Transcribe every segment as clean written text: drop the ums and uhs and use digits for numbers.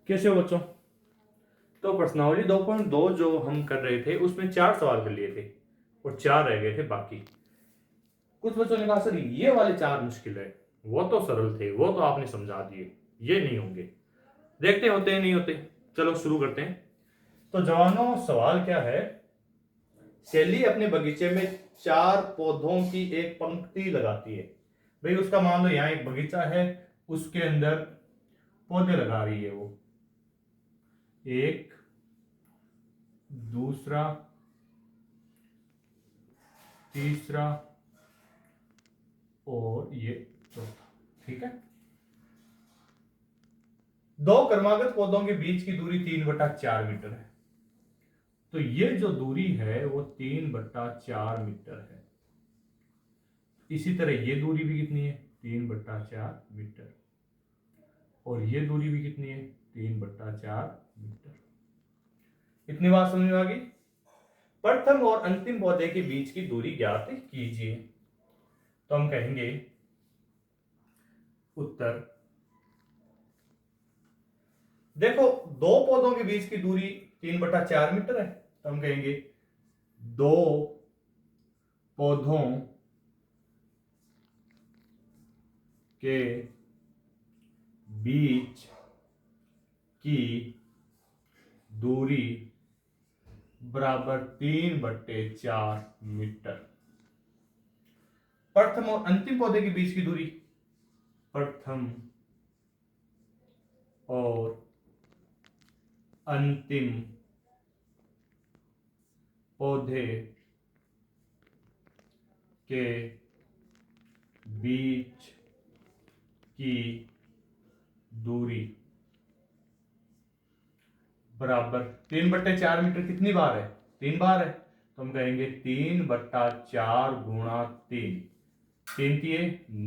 कैसे हो बच्चों? तो पर्सनालिटी 2.2 जो हम कर रहे थे उसमें 4 सवाल कर लिए थे और 4 रह गए थे बाकी। कुछ बच्चों ने कहा सर ये वाले 4 मुश्किल है, वो तो सरल थे, वो तो आपने समझा दिए, ये नहीं होंगे। देखते हैं होते हैं नहीं होते। चलो शुरू करते हैं। तो जवानों, सवाल क्या है? शैली अपने बगीचे में 4 पौधों की एक पंक्ति लगाती है। भाई उसका मान लो यहाँ एक बगीचा है, उसके अंदर पौधे लगा रही है वो। एक, दूसरा, तीसरा और ये चौथा। ठीक है। दो क्रमागत पौधों के बीच की दूरी 3/4 मीटर है। तो ये जो दूरी है वो 3/4 मीटर है। इसी तरह ये दूरी भी कितनी है? 3/4 मीटर। और ये दूरी भी कितनी है? 3/4 मीटर। इतनी बात समझ में आ गई? प्रथम और अंतिम पौधे के बीच की दूरी ज्ञात कीजिए। तो हम कहेंगे उत्तर। देखो, दो पौधों के बीच की दूरी 3/4 मीटर है, तो हम कहेंगे दो पौधों के बीच की दूरी बराबर 3/4 मीटर। प्रथम और अंतिम पौधे के बीच की दूरी, प्रथम और अंतिम पौधे के बीच की दूरी बराबर 3/4 मीटर। कितनी बार है? 3 बार है, तो हम कहेंगे 3/4 × 3। 3 ×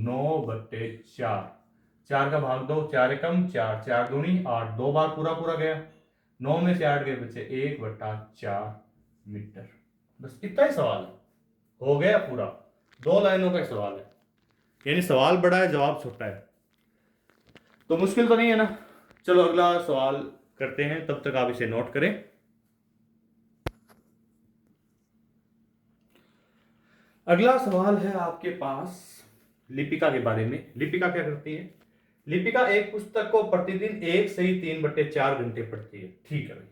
9/4। 4 का भाग 2, 4 एकम 4, 4 दूनी 8, 2 बार पूरा पूरा गया। 9 में से 8 गए बच्चे 1/4 मीटर। बस इतना ही सवाल है, हो गया पूरा। 2 लाइनों का सवाल है, यानी सवाल बड़ा है जवाब छोटा है। तो मुश्किल तो नहीं है ना? चलो अगला सवाल करते हैं, तब तक आप इसे नोट करें। अगला सवाल है आपके पास लिपिका के बारे में। लिपिका क्या करती है? लिपिका एक पुस्तक को प्रतिदिन 1 से 3/4 पढ़ती है। ठीक है भाई।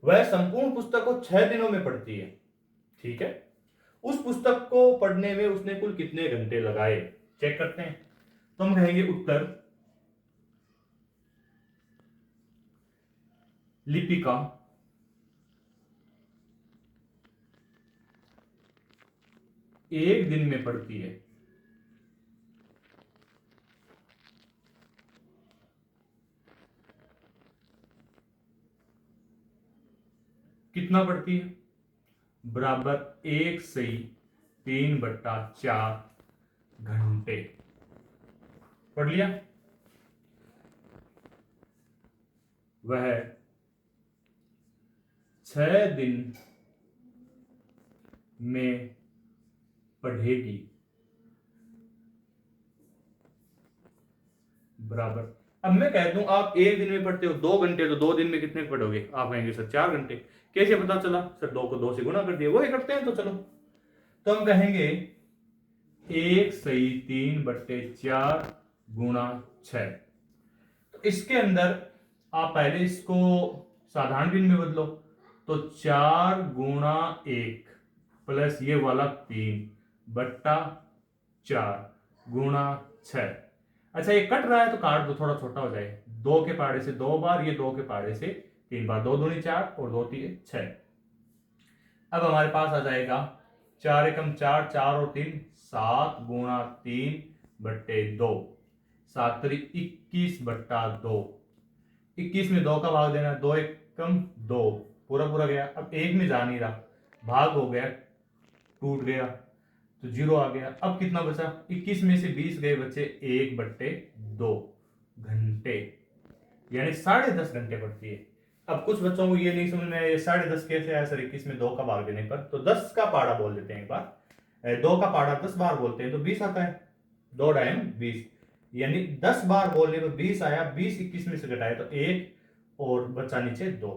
वह संपूर्ण पुस्तक को 6 दिनों में पढ़ती है। ठीक है। उस पुस्तक को पढ़ने में उसने कुल कितने घंटे लगाए? चेक करते हैं। तो हम कहेंगे उत्तर। लिपिका एक दिन में पढ़ती है कितना पढ़ती है? बराबर 1 से 3/4 घंटे पढ़ लिया। वह 6 दिन में पढ़ेगी बराबर। अब मैं कह दूं आप एक दिन में पढ़ते हो 2 घंटे, तो 2 दिन में कितने पढ़ोगे? आप कहेंगे सर 4 घंटे। कैसे पता चला? सर 2 को 2 से गुणा कर दिया, वही करते हैं। तो चलो, तो हम कहेंगे 1 से 3/4 × 6। तो इसके अंदर आप पहले इसको साधारण भिन्न में बदलो, तो 4 × 1 प्लस ये वाला 3/4 × 6। अच्छा, ये कट रहा है तो काट दो, थोड़ा छोटा हो जाए। 2 के पहाड़े से 2 बार, ये 2 के पहाड़े से 3 बार। 2 दूनी 4 और 2 3 6। अब हमारे पास आ जाएगा 4 एकम 4, 4 और 3 7 × 3/2। 7 × 21/2। 21 में 2 का भाग देना, 2 एकम 2 पूरा पूरा गया। अब एक में जा नहीं रहा, भाग हो गया, टूट गया, तो 0 आ गया। अब कितना बचा? 21 में से 20 गए बच्चे 1/2 घंटे, यानी 10.5 घंटे पड़ती है। अब कुछ बच्चों को ये नहीं समझ में आया ये 10.5 कैसे आया सर 21 में 2 का भाग देने पर? तो 10 का पाड़ा बोल देते हैं एक बार। 2 का पाड़ा 10 बार बोलते हैं तो 20 आता है। 2 डायम 20, यानी 10 बार बोलने पर 20 आया। 20 21 में से घटाए तो 1 और बचा नीचे 2।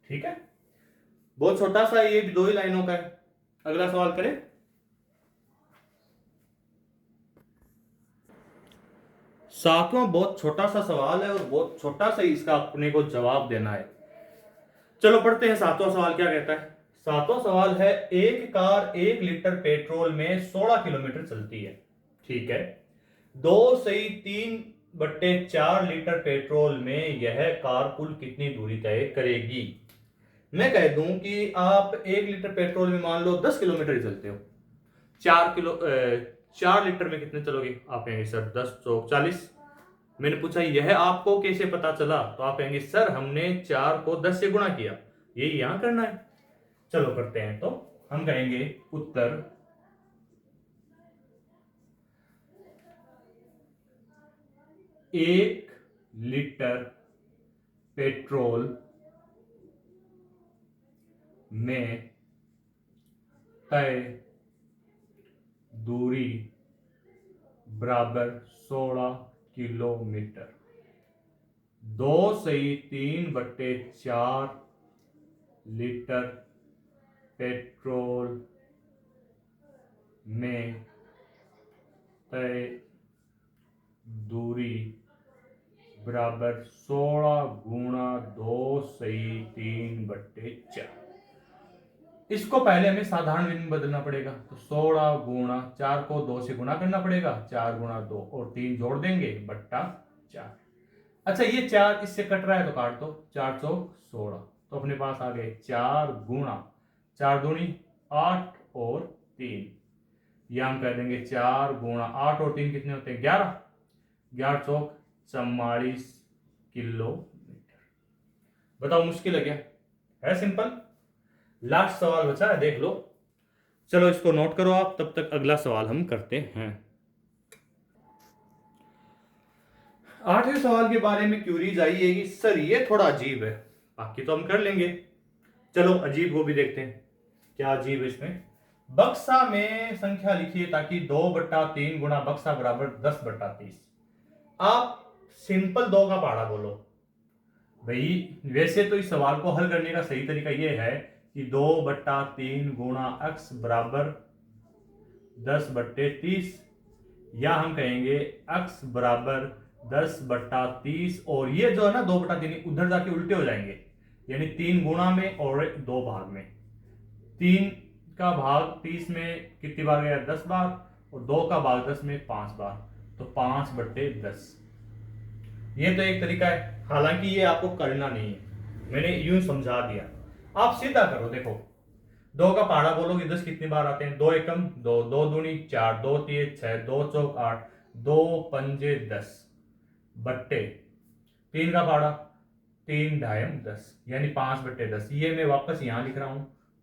ठीक है, बहुत छोटा सा, ये भी 2 ही लाइनों का है। अगला सवाल करें। 7वां बहुत छोटा सा सवाल है और बहुत छोटा सा ही इसका अपने को जवाब देना है। चलो पढ़ते हैं 7वां सवाल क्या कहता है। 7वां सवाल है, एक कार 1 लीटर पेट्रोल में 16 किलोमीटर चलती है। ठीक है, 2 सही 3/4 लीटर पेट्रोल में यह कार कुल कितनी दूरी तय करेगी। मैं कह दूं कि आप 1 लीटर पेट्रोल में मान लो 10 किलोमीटर ही चलते हो, 4 लीटर में कितने चलोगे। आप कहेंगे सर 10 चौक 40। मैंने पूछा यह आपको कैसे पता चला, तो आप कहेंगे सर हमने 4 को 10 से गुणा किया, यही यहां करना है। चलो करते हैं, तो हम कहेंगे उत्तर 1 लीटर पेट्रोल में तय दूरी बराबर 16 किलोमीटर। 2 सही 3/4 लीटर पेट्रोल में तय दूरी बराबर 16 गुणा 2 सही 3/4। इसको पहले हमें साधारण में बदलना पड़ेगा, तो 16 गुणा 4 को 2 से गुणा करना पड़ेगा, 4 गुणा 2 और 3 जोड़ देंगे बट्टा 4। अच्छा ये 4 इससे कट रहा है तो काट दो, 4 चौक 16, तो अपने पास आ गए 4 गुणा 4 दूनी 8 और 3, या हम कह देंगे 4 गुणा 8 और 3 कितने होते हैं 11, 11 चौक 44 किलोमीटर। बताओ मुश्किल है क्या, है सिंपल। लास्ट सवाल बचा है, देख लो। चलो इसको नोट करो आप, तब तक अगला सवाल हम करते हैं। 8वें सवाल के बारे में क्यूरीज आई है कि सर ये थोड़ा अजीब है, बाकी तो हम कर लेंगे। चलो अजीब को भी देखते हैं, क्या अजीब है इसमें। बक्सा में संख्या लिखिए ताकि 2/3 गुणा बक्सा बराबर 10/30। आप सिंपल 2 का पहाड़ा बोलो भाई। वैसे तो इस सवाल को हल करने का सही तरीका यह है कि 2/3 गुणा x बराबर 10/30, या हम कहेंगे x बराबर 10/30, और ये जो है ना 2/3 उधर जाके उल्टे हो जाएंगे, यानी 3 गुणा में और 2 भाग में। 3 का भाग 30 में कितनी बार गया 10 बार, और 2 का भाग 10 में 5 बार, तो 5/10। ये तो एक तरीका है, हालांकि ये आपको करना नहीं है, मैंने यूं समझा दिया। आप सीधा करो, देखो 2 का पहाड़ा बोलोगे 10 कितनी बार आते हैं, 2 एकम 2, 2 दूनी 4, 2 तीन 6, 2 चौक 8, 2 पंजे 10 बट्टे 3 का पहाड़ा 3 ढायम 10, यानी 5/10। ये मैं वापस यहां लिख रहा हूं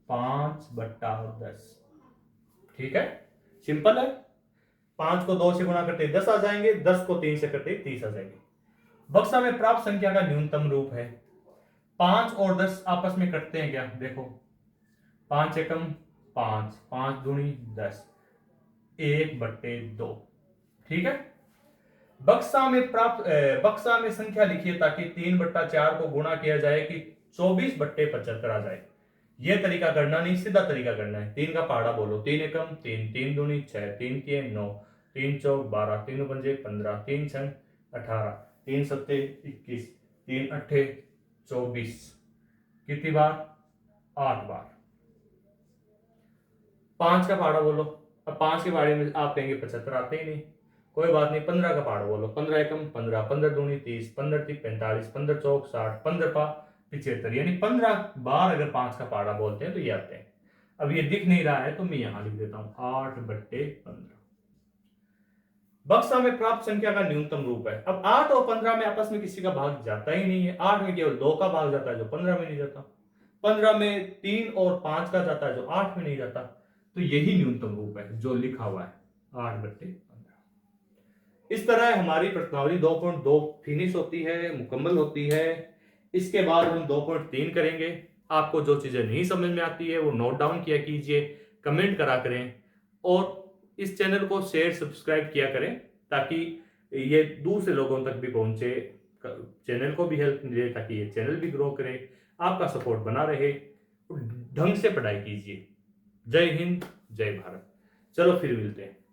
5/10। ठीक है, सिंपल है। 5 को 2 से गुणा करते 10 आ जाएंगे, 10 को 3 से करते 30 आ जाएंगे। बक्सा में प्राप्त संख्या का न्यूनतम रूप है। 5 और 10 आपस में कटते हैं क्या, देखो 5 एकम 5, 5 दूनी 10, 1/2। ठीक है, बक्सा में संख्या लिखिए ताकि 3/4 को गुणा किया जाए कि 24/75 आ जाए। यह तरीका करना नहीं, सीधा तरीका करना है। 3 का पहाड़ा बोलो, 3 एकम 3, 3 दूनी 6, 3 तीन 9, 3 चौक 12, 3 पंजे 15, 3 छंग 18, 3 सत्ते 21, 3 अट्ठे 24, कितनी बार 8 बार। 5 का पहाड़ा बोलो, अब 5 के पहाड़े में आप कहेंगे 75 आते ही नहीं, कोई बात नहीं। 15 का पहाड़ा बोलो, 15 एकम 15, 15 दूनी 30, 15 तीन 45, 15 चौक 60, 15 पा 75, यानी 15 बार अगर 5 का पहाड़ा बोलते हैं तो ये आते हैं। अब ये दिख नहीं रहा है तो मैं यहां लिख देता हूं 8/15। बक्सा में प्राप्त संख्या का न्यूनतम रूप है। अब 8 और 15 में आपस में किसी का भाग जाता ही नहीं है। 8 में केवल 2 का भाग जाता है जो 15 में नहीं जाता, 15 में 3 और 5 का जाता है जो 8 में नहीं जाता, तो यही न्यूनतम रूप है जो लिखा हुआ है 8/15। इस तरह हमारी प्रश्नावली 2.2 फिनिश होती है, मुकम्मल होती है। इसके बाद हम 2.3 करेंगे। आपको जो चीजें नहीं समझ में आती है वो नोट डाउन किया कीजिए, कमेंट करा करें, और इस चैनल को शेयर सब्सक्राइब किया करें ताकि ये दूसरे लोगों तक भी पहुंचे। चैनल को भी हेल्प मिले, ताकि ये चैनल भी ग्रो करे, आपका सपोर्ट बना रहे। ढंग से पढ़ाई कीजिए। जय हिंद, जय भारत। चलो फिर मिलते हैं।